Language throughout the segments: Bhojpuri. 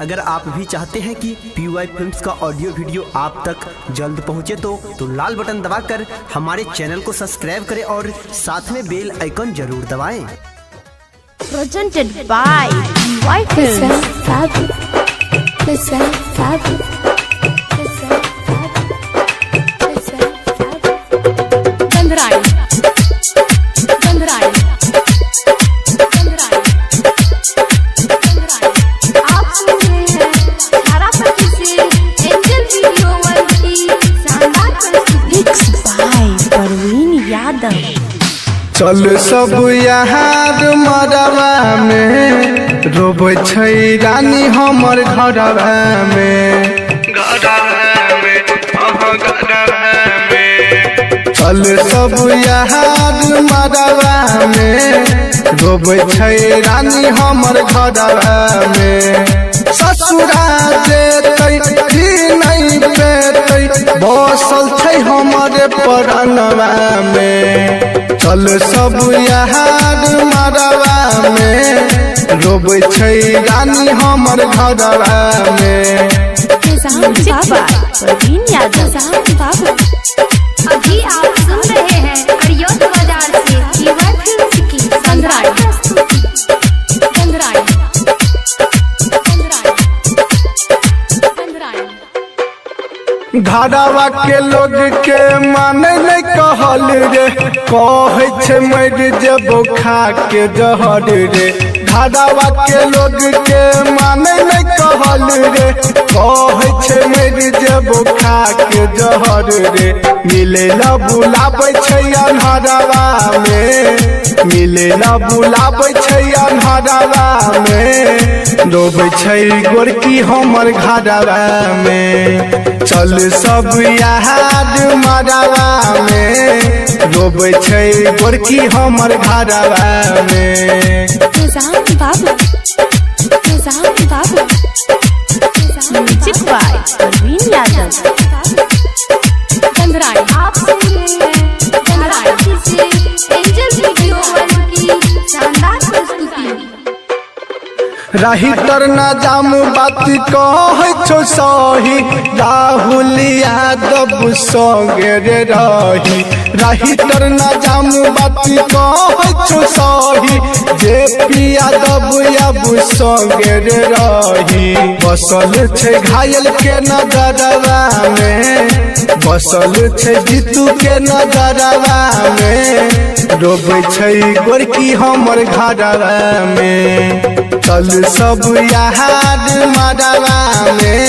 अगर आप भी चाहते हैं कि PY फिल्म्स का ऑडियो वीडियो आप तक जल्द पहुंचे तो लाल बटन दबाकर हमारे चैनल को सब्सक्राइब करें और साथ में बेल आइकन जरूर दबाएं। Presented by PY Films. चल सब यहाँ मरवा में रोबे छै रानी हमर घरवा में चल सब यहाँ मरवा में रोबे छै रानी हमर घरवा में ससुरा देतै भी नहीं पेतै बसल छै हमरे परनवा में चल सब यहाँ मरवा में रोबे छै रानी हमर घरवा में। अभी आप सुन रहे हैं अरियोत बाजार से PY फिल्म्स की घरवा के लोग के माने नहीं कहल रे कहे छै मर जेबो खा के जहर रे घरवा के लोग के माने नहीं कहल रे कहे छै मर जेबो खा के जहर रे मिले ला बुलाबै छै अन्हरवा में मिले ला बुलाबै छै अन्हरवा में डोबै छै गोरकी हमर घरवा में चल सब यहाँ मरवा में रोबे छै गोरकी हमर घरवा में। Music by Parveen Yadav. आप सुन रहे हैं एंजल वीडियो की शानदार प्रस्तुति। रही तर न जाम बात कहे छो सही राहुल यादव संगे रे रही तर न जाम बात कहे छो सही JP यादव अब संगे रे रही बसल छै घायल के नजरवा में बसल छै जीतू के नजरवा में रोबे छै गोरकी हमर घरवा में चल सब यहाँ मरवा में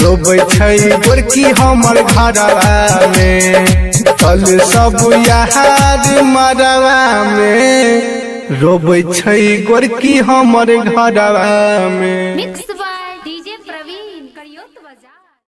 रोबे छै गोरकी हमर घरवा में चल सब यहाँ मरवा में रोबे छै गोरकी हमर घरवा में।